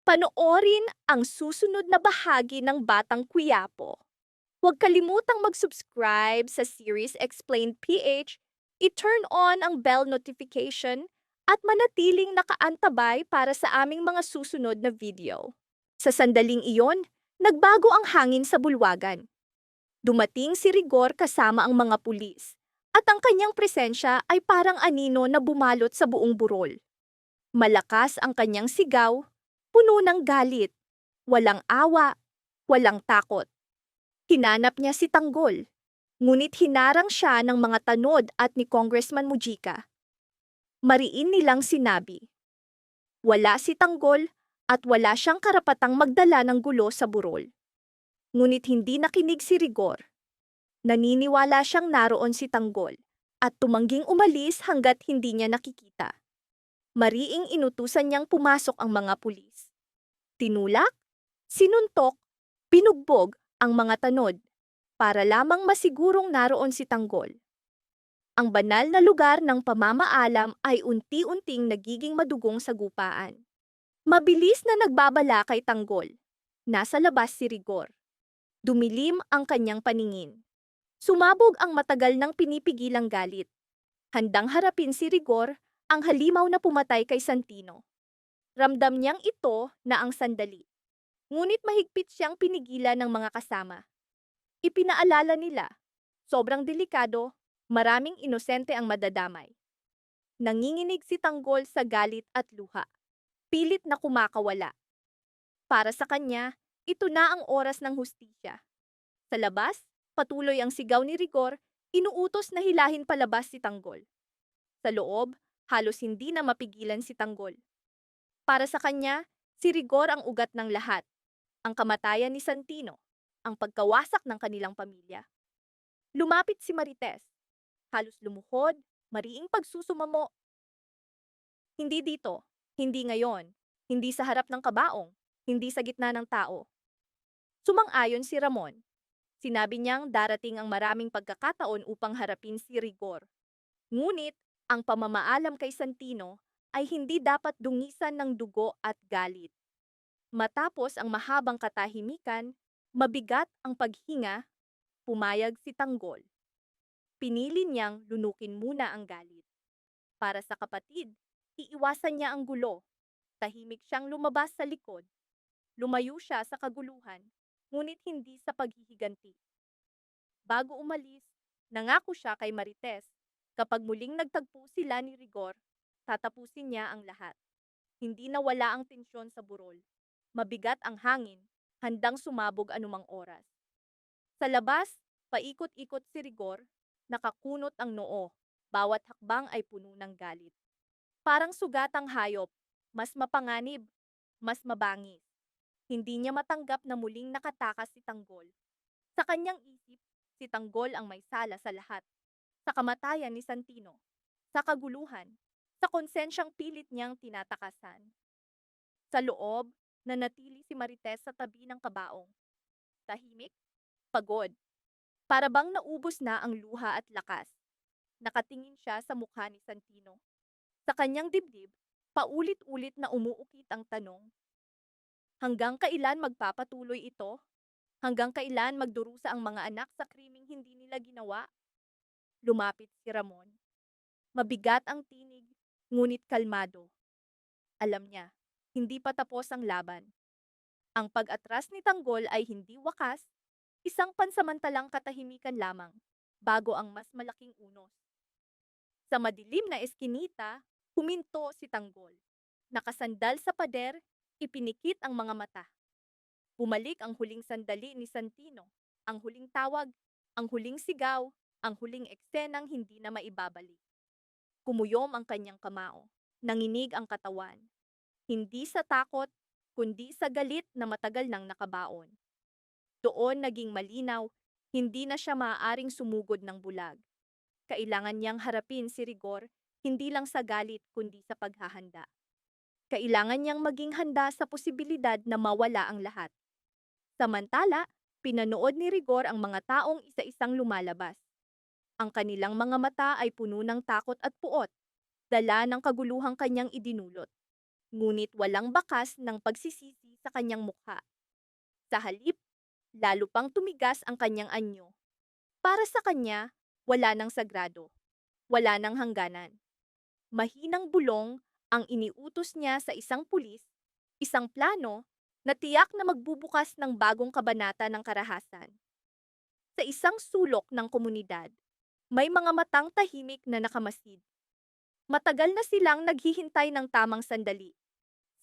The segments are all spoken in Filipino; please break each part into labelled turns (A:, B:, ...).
A: Panoorin ang susunod na bahagi ng Batang Quiapo. Huwag kalimutang mag-subscribe sa Series Explained PH, i-turn on ang bell notification, at manatiling nakaantabay para sa aming mga susunod na video. Sa sandaling iyon, nagbago ang hangin sa bulwagan. Dumating si Rigor kasama ang mga pulis, at ang kanyang presensya ay parang anino na bumalot sa buong burol. Malakas ang kanyang sigaw, puno ng galit, walang awa, walang takot. Hinanap niya si Tanggol, ngunit hinarang siya ng mga tanod at ni Congressman Mujica. Mariin nilang sinabi, wala si Tanggol at wala siyang karapatang magdala ng gulo sa burol. Ngunit hindi nakinig si Rigor. Naniniwala siyang naroon si Tanggol at tumangging umalis hanggat hindi niya nakikita. Mariing inutusan niyang pumasok ang mga pulis. Tinulak, sinuntok, binugbog ang mga tanod para lamang masigurong naroon si Tanggol. Ang banal na lugar ng pamamaalam ay unti-unting nagiging madugong sagupaan. Mabilis na nagbabala kay Tanggol. Nasa labas si Rigor. Dumilim ang kanyang paningin. Sumabog ang matagal nang pinipigilang galit. Handang harapin si Rigor, ang halimaw na pumatay kay Santino. Ramdam niyang ito na ang sandali. Ngunit mahigpit siyang pinigilan ng mga kasama. Ipinaalala nila, sobrang delikado, maraming inosente ang madadamay. Nanginginig si Tanggol sa galit at luha. Pilit na kumakawala. Para sa kanya, ito na ang oras ng hustisya. Sa labas, patuloy ang sigaw ni Rigor, inuutos na hilahin palabas si Tanggol. Sa loob, halos hindi na mapigilan si Tanggol. Para sa kanya, si Rigor ang ugat ng lahat. Ang kamatayan ni Santino, ang pagkawasak ng kanilang pamilya. Lumapit si Marites. Halos lumuhod, mariing pagsusumamo. Hindi dito, hindi ngayon, hindi sa harap ng kabaong, hindi sa gitna ng tao. Sumang-ayon si Ramon. Sinabi niyang darating ang maraming pagkakataon upang harapin si Rigor. Ngunit, ang pamamaalam kay Santino ay hindi dapat dungisan ng dugo at galit. Matapos ang mahabang katahimikan, mabigat ang paghinga, pumayag si Tanggol. Pinili niyang lunukin muna ang galit. Para sa kapatid, iiwasan niya ang gulo. Tahimik siyang lumabas sa likod. Lumayo siya sa kaguluhan, ngunit hindi sa paghihiganti. Bago umalis, nangako siya kay Marites, kapag muling nagtagpo sila ni Rigor, tatapusin niya ang lahat. Hindi nawala ang tensyon sa burol. Mabigat ang hangin, handang sumabog anumang oras. Sa labas, paikot-ikot si Rigor, nakakunot ang noo, bawat hakbang ay puno ng galit. Parang sugatang hayop, mas mapanganib, mas mabangis. Hindi niya matanggap na muling nakatakas si Tanggol. Sa kanyang isip, si Tanggol ang may sala sa lahat. Sa kamatayan ni Santino, sa kaguluhan, sa konsensyang pilit niyang tinatakasan. Sa loob, nanatili si Marites sa tabi ng kabaong. Tahimik, pagod. Para bang naubos na ang luha at lakas. Nakatingin siya sa mukha ni Santino. Sa kanyang dibdib, paulit-ulit na umuukit ang tanong. Hanggang kailan magpapatuloy ito? Hanggang kailan magdurusa ang mga anak sa krimeng hindi nila ginawa? Lumapit si Ramon. Mabigat ang tinig, ngunit kalmado. Alam niya, hindi pa tapos ang laban. Ang pag-atras ni Tanggol ay hindi wakas, isang pansamantalang katahimikan lamang, bago ang mas malaking unos. Sa madilim na eskinita, huminto si Tanggol. Nakasandal sa pader, ipinikit ang mga mata. Bumalik ang huling sandali ni Santino, ang huling tawag, ang huling sigaw, ang huling eksenang hindi na maibabalik. Kumuyom ang kanyang kamao, nanginig ang katawan. Hindi sa takot, kundi sa galit na matagal nang nakabaon. Doon naging malinaw, hindi na siya maaaring sumugod ng bulag. Kailangan niyang harapin si Rigor, hindi lang sa galit kundi sa paghahanda. Kailangan niyang maging handa sa posibilidad na mawala ang lahat. Samantala, pinanood ni Rigor ang mga taong isa-isang lumalabas. Ang kanilang mga mata ay puno ng takot at puot, dala ng kaguluhang kanyang idinulot. ngunit walang bakas ng pagsisisi sa kanyang mukha. Sa halip, lalo pang tumigas ang kanyang anyo. Para sa kanya, wala nang sagrado, wala nang hangganan. Mahinang bulong ang iniutos niya sa isang pulis, isang plano na tiyak na magbubukas ng bagong kabanata ng karahasan. Sa isang sulok ng komunidad, may mga matang tahimik na nakamasid. Matagal na silang naghihintay ng tamang sandali.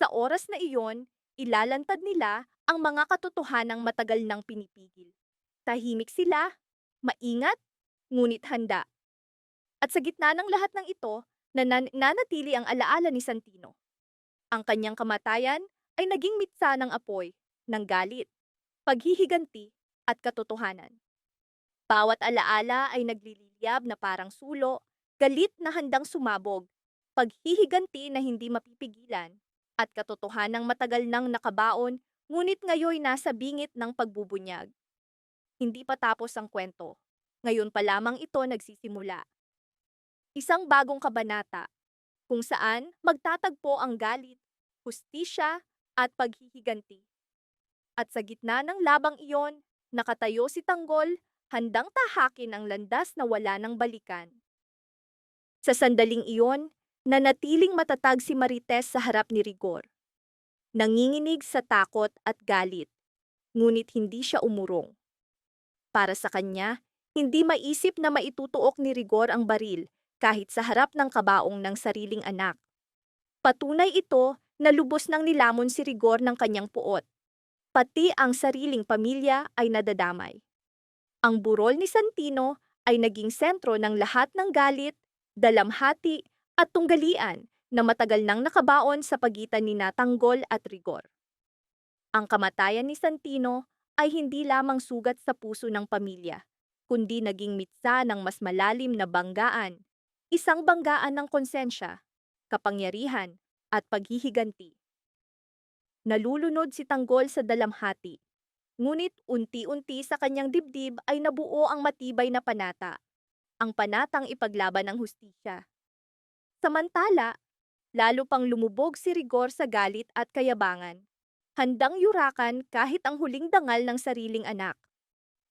A: Sa oras na iyon, ilalantad nila ang mga katotohanang matagal nang pinipigil. Tahimik sila, maingat, ngunit handa. At sa gitna ng lahat ng ito, nananatili ang alaala ni Santino. Ang kanyang kamatayan ay naging mitsa ng apoy, ng galit, paghihiganti at katotohanan. Bawat alaala ay naglililyab na parang sulo, galit na handang sumabog, paghihiganti na hindi mapipigilan, at katotohanang matagal nang nakabaon, ngunit ngayon nasa bingit ng pagbubunyag. Hindi pa tapos ang kwento. Ngayon pa lamang ito nagsisimula. Isang bagong kabanata, kung saan magtatagpo ang galit, hustisya, at paghihiganti. At sa gitna ng labang iyon, nakatayo si Tanggol, handang tahakin ang landas na wala nang balikan. Sa sandaling iyon, nanatiling matatag si Marites sa harap ni Rigor. Nanginginig sa takot at galit, ngunit hindi siya umurong. Para sa kanya, hindi maisip na maitutuok ni Rigor ang baril kahit sa harap ng kabaong ng sariling anak. Patunay ito na lubos nang nilamon si Rigor ng kanyang puot. Pati ang sariling pamilya ay nadadamay. Ang burol ni Santino ay naging sentro ng lahat ng galit, dalamhati at tunggalian na matagal nang nakabaon sa pagitan ni Tanggol at Rigor. Ang kamatayan ni Santino ay hindi lamang sugat sa puso ng pamilya, kundi naging mitsa ng mas malalim na banggaan, isang banggaan ng konsensya, kapangyarihan at paghihiganti. Nalulunod si Tanggol sa dalamhati, ngunit unti-unti sa kanyang dibdib ay nabuo ang matibay na panata, ang panatang ipaglaban ng hustisya. Samantala, lalo pang lumubog si Rigor sa galit at kayabangan, handang yurakan kahit ang huling dangal ng sariling anak.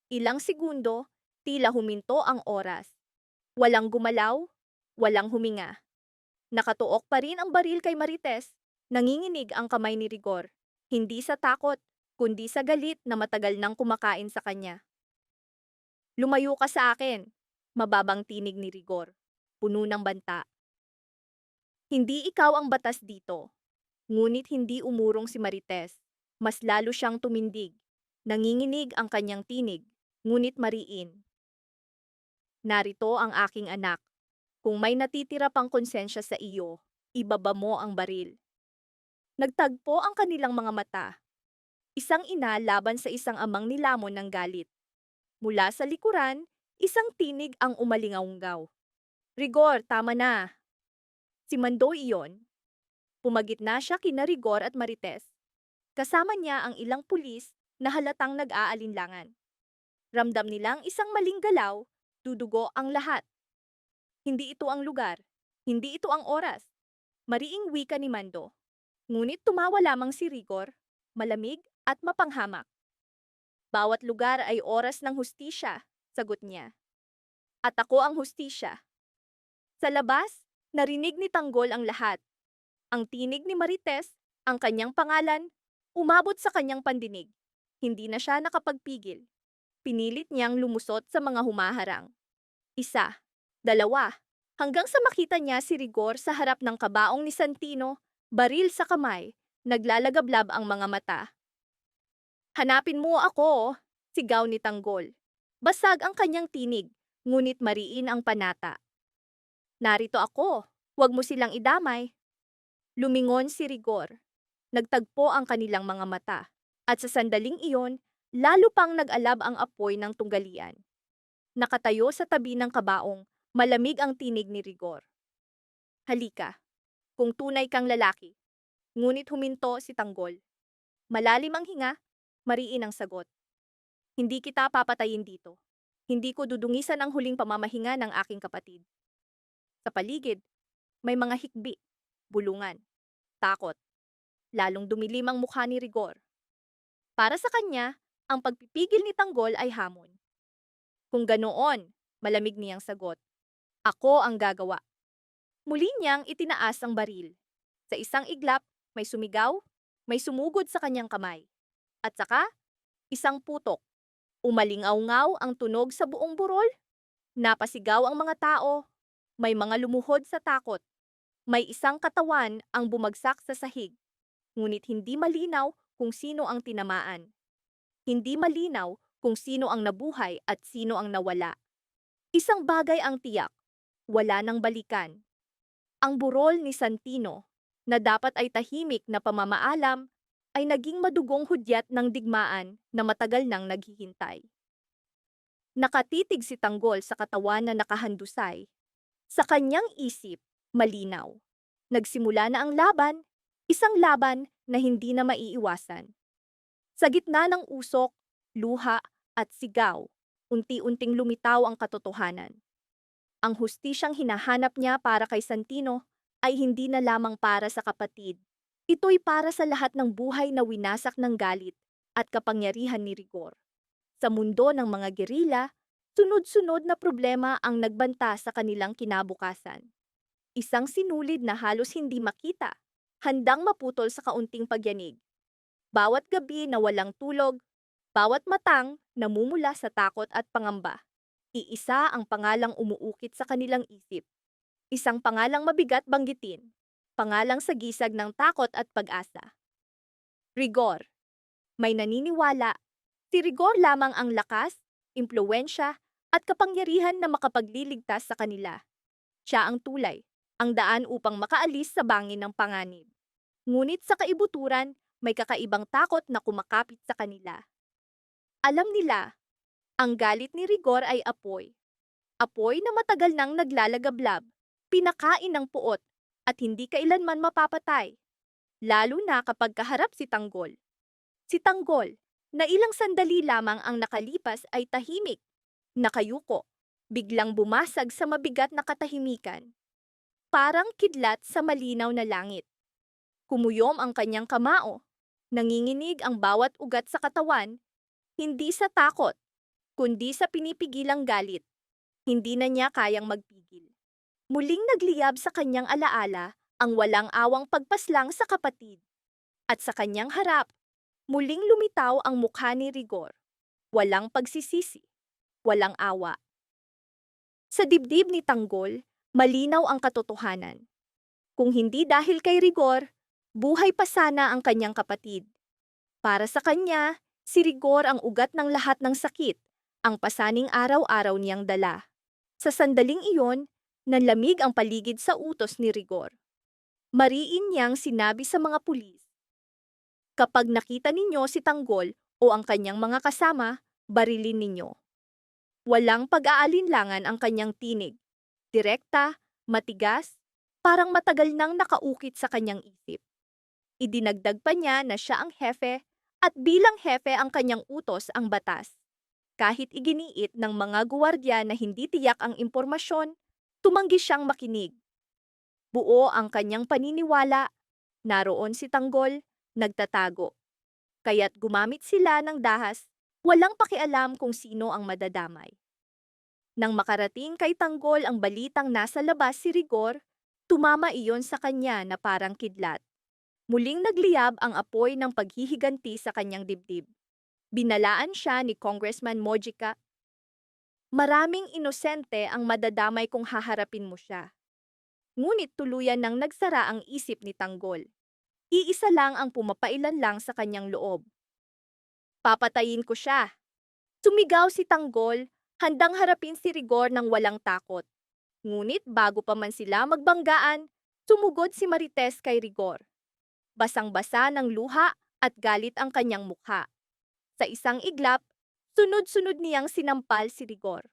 A: Ilang segundo, tila huminto ang oras. Walang gumalaw, walang huminga. Nakatuok pa rin ang baril kay Marites, nanginginig ang kamay ni Rigor, hindi sa takot, kundi sa galit na matagal nang kumakain sa kanya. "Lumayo ka sa akin," mababang tinig ni Rigor, puno ng banta. "Hindi ikaw ang batas dito." Ngunit hindi umurong si Marites. Mas lalo siyang tumindig. Nanginginig ang kanyang tinig, ngunit mariin. "Narito ang aking anak. Kung may natitira pang konsensya sa iyo, ibaba mo ang baril." Nagtagpo ang kanilang mga mata. Isang ina laban sa isang amang nilamon ng galit. Mula sa likuran, isang tinig ang umalingaunggaw. "Rigor, tama na." Si Mando iyon. Pumagitna siya kina Rigor at Marites. Kasama niya ang ilang pulis na halatang nag-aalinlangan. Ramdam nilang isang maling galaw, dudugo ang lahat. Hindi ito ang lugar. Hindi ito ang oras. Mariing wika ni Mando. Ngunit tumawa lamang si Rigor, malamig at mapanghamak. "Bawat lugar ay oras ng hustisya," sagot niya. "At ako ang hustisya." Sa labas, narinig ni Tanggol ang lahat. Ang tinig ni Marites, ang kanyang pangalan, umabot sa kanyang pandinig. Hindi na siya nakapagpigil. Pinilit niyang lumusot sa mga humaharang. Isa, dalawa, hanggang sa makita niya si Rigor sa harap ng kabaong ni Santino, baril sa kamay, naglalagablab ang mga mata. "Hanapin mo ako," sigaw ni Tanggol. Basag ang kanyang tinig, ngunit mariin ang panata. "Narito ako, huwag mo silang idamay." Lumingon si Rigor. Nagtagpo ang kanilang mga mata, at sa sandaling iyon, lalo pang nag-alab ang apoy ng tunggalian. Nakatayo sa tabi ng kabaong, malamig ang tinig ni Rigor. "Halika, kung tunay kang lalaki." Ngunit huminto si Tanggol. Malalim ang hinga, mariin ang sagot. "Hindi kita papatayin dito. Hindi ko dudungisan ang huling pamamahinga ng aking kapatid." Sa paligid, may mga hikbi, bulungan, takot, lalong dumilim ang mukha ni Rigor. Para sa kanya, ang pagpipigil ni Tanggol ay hamon. Kung ganoon, malamig niyang sagot, ako ang gagawa. Muli niyang itinaas ang baril. Sa isang iglap, may sumigaw, may sumugod sa kanyang kamay. At saka, isang putok. Umalingaw-ngaw ang tunog sa buong burol. Napasigaw ang mga tao. May mga lumuhod sa takot. May isang katawan ang bumagsak sa sahig. Ngunit hindi malinaw kung sino ang tinamaan. Hindi malinaw kung sino ang nabuhay at sino ang nawala. Isang bagay ang tiyak, wala nang balikan. Ang burol ni Santino, na dapat ay tahimik na pamamaalam, ay naging madugong hudyat ng digmaan na matagal nang naghihintay. Nakatitig si Tanggol sa katawan na nakahandusay. Sa kanyang isip, malinaw. Nagsimula na ang laban, isang laban na hindi na maiiwasan. Sa gitna ng usok, luha at sigaw, unti-unting lumitaw ang katotohanan. Ang hustisyang hinahanap niya para kay Santino ay hindi na lamang para sa kapatid. Ito'y para sa lahat ng buhay na winasak ng galit at kapangyarihan ni Rigor. Sa mundo ng mga gerila, sunod-sunod na problema ang nagbanta sa kanilang kinabukasan. Isang sinulid na halos hindi makita, handang maputol sa kaunting pagyanig. Bawat gabi na walang tulog, bawat matang namumula sa takot at pangamba. Iisa ang pangalang umuukit sa kanilang isip. Isang pangalang mabigat banggitin, pangalang sagisag ng takot at pag-asa. Rigor. May naniniwala, si Rigor lamang ang lakas, impluwensya, at kapangyarihan na makapagliligtas sa kanila. Siya ang tulay, ang daan upang makaalis sa bangin ng panganib. Ngunit sa kaibuturan, may kakaibang takot na kumakapit sa kanila. Alam nila, ang galit ni Rigor ay apoy. Apoy na matagal nang naglalagablab, pinakain ng puot, at hindi kailanman mapapatay. Lalo na kapag kaharap si Tanggol. Si Tanggol, na ilang sandali lamang ang nakalipas ay tahimik, nakayuko, biglang bumasag sa mabigat na katahimikan. Parang kidlat sa malinaw na langit. Kumuyom ang kanyang kamao, nanginginig ang bawat ugat sa katawan, hindi sa takot, kundi sa pinipigilang galit. Hindi na niya kayang magpigil. Muling nagliyab sa kanyang alaala ang walang awang pagpaslang sa kapatid. At sa kanyang harap, muling lumitaw ang mukha ni Rigor. Walang pagsisisi, walang awa. Sa dibdib ni Tanggol, malinaw ang katotohanan. Kung hindi dahil kay Rigor, buhay pa sana ang kanyang kapatid. Para sa kanya, si Rigor ang ugat ng lahat ng sakit, ang pasaning araw-araw niyang dala. Sa sandaling iyon, nanlamig ang paligid sa utos ni Rigor. Mariin niyang sinabi sa mga pulis, kapag nakita ninyo si Tanggol o ang kanyang mga kasama, barilin ninyo. Walang pag-aalinlangan ang kanyang tinig. Direkta, matigas, parang matagal nang nakaukit sa kanyang isip. Idinagdag pa niya na siya ang hefe at bilang hefe ang kanyang utos ang batas. Kahit iginiit ng mga guwardiya na hindi tiyak ang impormasyon, tumanggi siyang makinig. Buo ang kanyang paniniwala, naroon si Tanggol, nagtatago. Kaya't gumamit sila ng dahas, walang pakialam kung sino ang madadamay. Nang makarating kay Tanggol ang balitang nasa labas si Rigor, tumama iyon sa kanya na parang kidlat. Muling nagliyab ang apoy ng paghihiganti sa kanyang dibdib. Binalaan siya ni Congressman Mojica. Maraming inosente ang madadamay kung haharapin mo siya. Ngunit tuluyan nang nagsara ang isip ni Tanggol. Iisa lang ang pumapailan lang sa kanyang loob. Papatayin ko siya. Sumigaw si Tanggol, handang harapin si Rigor ng walang takot. Ngunit bago pa man sila magbanggaan, sumugod si Marites kay Rigor. Basang-basa ng luha at galit ang kanyang mukha. Sa isang iglap, sunod-sunod niyang sinampal si Rigor.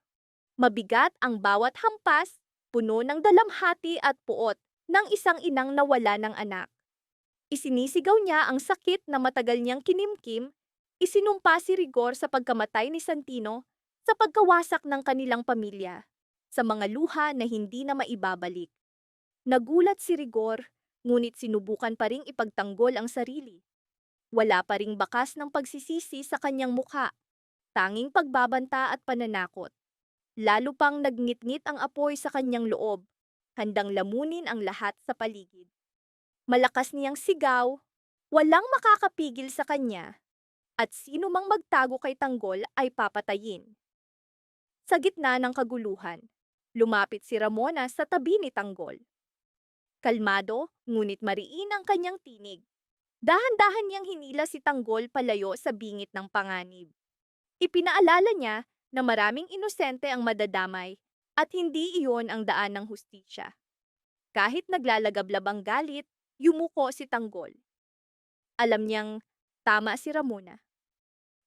A: Mabigat ang bawat hampas, puno ng dalamhati at puot ng isang inang nawala ng anak. Isinisigaw niya ang sakit na matagal niyang kinimkim, isinumpa si Rigor sa pagkamatay ni Santino, sa pagkawasak ng kanilang pamilya, sa mga luha na hindi na maibabalik. Nagulat si Rigor, ngunit sinubukan pa ring ipagtanggol ang sarili. Wala pa ring bakas ng pagsisisi sa kanyang mukha, tanging pagbabanta at pananakot. Lalo pang nagngit-ngit ang apoy sa kanyang loob, handang lamunin ang lahat sa paligid. Malakas niyang sigaw, walang makakapigil sa kanya, at sino mang magtago kay Tanggol ay papatayin. Sa gitna ng kaguluhan, lumapit si Ramona sa tabi ni Tanggol. Kalmado, ngunit mariin ang kanyang tinig. Dahan-dahan niyang hinila si Tanggol palayo sa bingit ng panganib. Ipinaalala niya na maraming inosente ang madadamay at hindi iyon ang daan ng hustisya. Kahit naglalagablab ang galit, yumuko si Tanggol. Alam niyang tama si Ramona.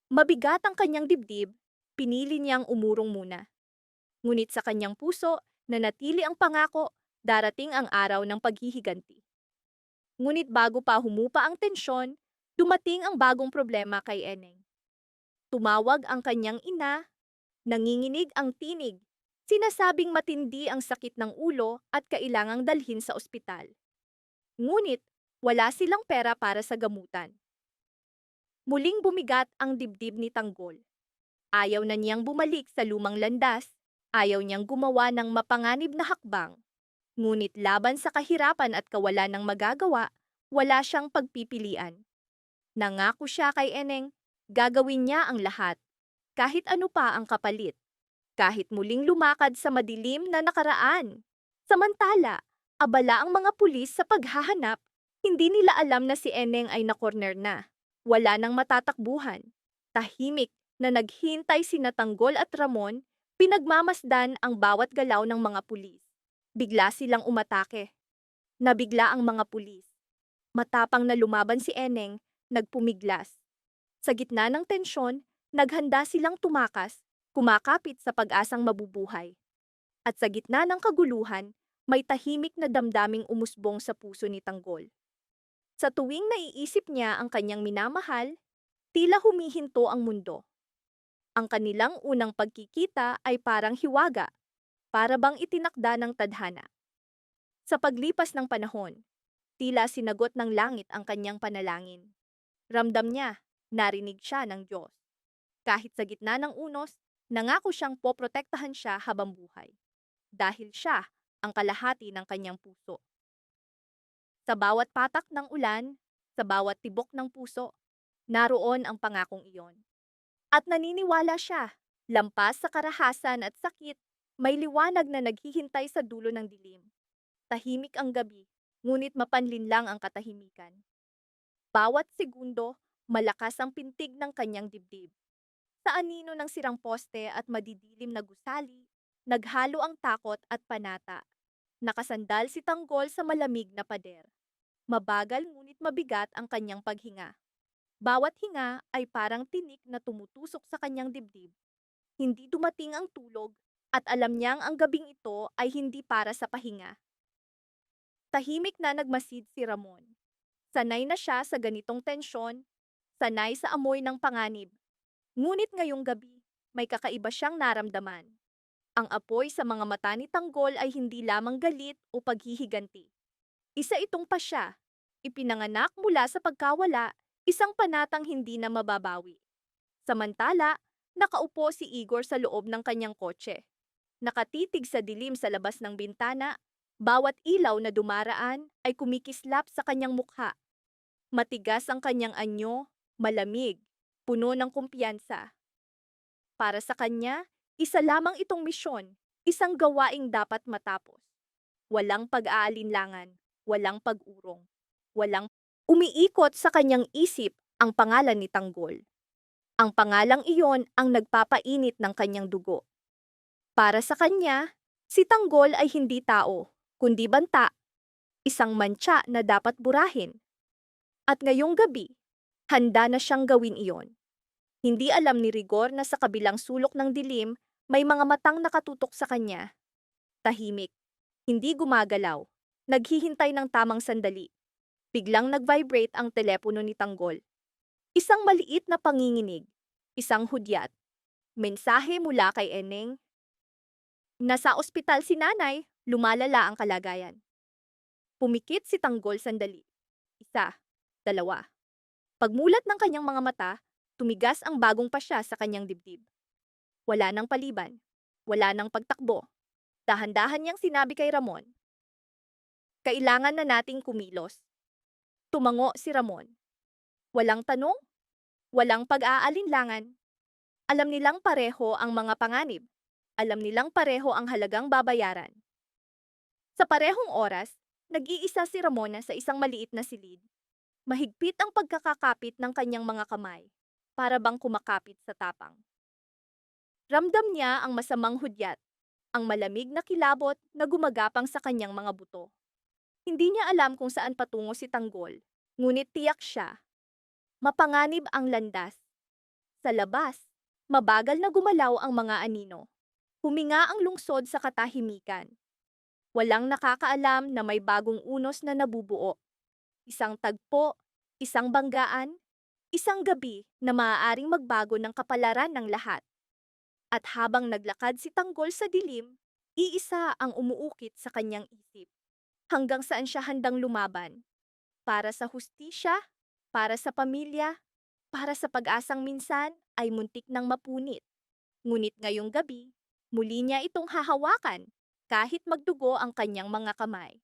A: Mabigat ang kanyang dibdib, pinili niyang umurong muna. Ngunit sa kanyang puso, nanatili ang pangako, darating ang araw ng paghihiganti. Ngunit bago pa humupa ang tensyon, dumating ang bagong problema kay Eneng. Tumawag ang kanyang ina, nanginginig ang tinig, sinasabing matindi ang sakit ng ulo at kailangang dalhin sa ospital. Ngunit wala silang pera para sa gamutan. Muling bumigat ang dibdib ni Tanggol. Ayaw na niyang bumalik sa lumang landas, ayaw niyang gumawa ng mapanganib na hakbang. Ngunit laban sa kahirapan at kawalan ng magagawa, wala siyang pagpipilian. Nangako siya kay Eneng, gagawin niya ang lahat, kahit ano pa ang kapalit. Kahit muling lumakad sa madilim na nakaraan. Samantala, abala ang mga pulis sa paghahanap, hindi nila alam na si Eneng ay nakorner na. Wala nang matatakbuhan. Tahimik na naghintay sina Tanggol at Ramon, pinagmamasdan ang bawat galaw ng mga pulis. Bigla silang umatake. Nabigla ang mga pulis. Matapang na lumaban si Eneng, nagpumiglas. Sa gitna ng tensyon, naghanda silang tumakas, kumakapit sa pag-asang mabubuhay. At sa gitna ng kaguluhan, may tahimik na damdaming umusbong sa puso ni Tanggol. Sa tuwing naiisip niya ang kanyang minamahal, tila humihinto ang mundo. Ang kanilang unang pagkikita ay parang hiwaga, para bang itinakda ng tadhana. Sa paglipas ng panahon, tila sinagot ng langit ang kanyang panalangin. Ramdam niya, narinig siya ng Diyos. Kahit sa gitna ng unos, nangako siyang poprotektahan siya habang buhay. Dahil siya ang kalahati ng kanyang puso. Sa bawat patak ng ulan, sa bawat tibok ng puso, naroon ang pangakong iyon. At naniniwala siya, lampas sa karahasan at sakit, may liwanag na naghihintay sa dulo ng dilim. Tahimik ang gabi, ngunit mapanlinlang ang katahimikan. Bawat segundo, malakas ang pintig ng kanyang dibdib. Sa anino ng sirang poste at madidilim na gusali, naghalo ang takot at panata. Nakasandal si Tanggol sa malamig na pader. Mabagal ngunit mabigat ang kanyang paghinga. Bawat hinga ay parang tinik na tumutusok sa kanyang dibdib. Hindi dumating ang tulog at alam niyang ang gabing ito ay hindi para sa pahinga. Tahimik na nagmasid si Ramon. Sanay na siya sa ganitong tensyon, sanay sa amoy ng panganib. Ngunit ngayong gabi, may kakaiba siyang naramdaman. Ang apoy sa mga mata ni Tanggol ay hindi lamang galit o paghihiganti. Isa itong pasya, ipinanganak mula sa pagkawala, isang panatang hindi na mababawi. Samantala, nakaupo si Igor sa loob ng kanyang kotse. Nakatitig sa dilim sa labas ng bintana, bawat ilaw na dumaraan ay kumikislap sa kanyang mukha. Matigas ang kanyang anyo, malamig, puno ng kumpiyansa. Para sa kanya, isa lamang itong misyon, isang gawaing dapat matapos. Walang pag-aalinlangan, walang pag-urong, walang umiikot sa kanyang isip ang pangalan ni Tanggol. Ang pangalang iyon ang nagpapainit ng kanyang dugo. Para sa kanya, si Tanggol ay hindi tao, kundi banta, isang mantsa na dapat burahin. At ngayong gabi, handa na siyang gawin iyon. Hindi alam ni Rigor na sa kabilang sulok ng dilim, may mga matang nakatutok sa kanya. Tahimik, hindi gumagalaw, naghihintay ng tamang sandali. Biglang nag-vibrate ang telepono ni Tanggol. Isang maliit na panginginig, isang hudyat. Mensahe mula kay Eneng. Nasa ospital si nanay, lumalala ang kalagayan. Pumikit si Tanggol sandali. Isa, dalawa. Pagmulat ng kanyang mga mata, tumigas ang bagong pasya sa kanyang dibdib. Wala nang paliban. Wala nang pagtakbo. Dahan-dahan niyang sinabi kay Ramon, kailangan na nating kumilos. Tumango si Ramon. Walang tanong, walang pag-aalinlangan. Alam nilang pareho ang mga panganib. Alam nilang pareho ang halagang babayaran. Sa parehong oras, nag-iisa si Ramona sa isang maliit na silid. Mahigpit ang pagkakakapit ng kanyang mga kamay, para bang kumakapit sa tapang. Ramdam niya ang masamang hudyat, ang malamig na kilabot na gumagapang sa kanyang mga buto. Hindi niya alam kung saan patungo si Tanggol, ngunit tiyak siya. Mapanganib ang landas. Sa labas, mabagal na gumalaw ang mga anino. Huminga ang lungsod sa katahimikan. Walang nakakaalam na may bagong unos na nabubuo. Isang tagpo, isang banggaan, isang gabi na maaaring magbago ng kapalaran ng lahat. At habang naglakad si Tanggol sa dilim, iisa ang umuukit sa kanyang isip. Hanggang saan siya handang lumaban? Para sa hustisya, para sa pamilya, para sa pag-asang minsan ay muntik nang mapunit. Ngunit ngayong gabi, muli niya itong hahawakan kahit magdugo ang kanyang mga kamay.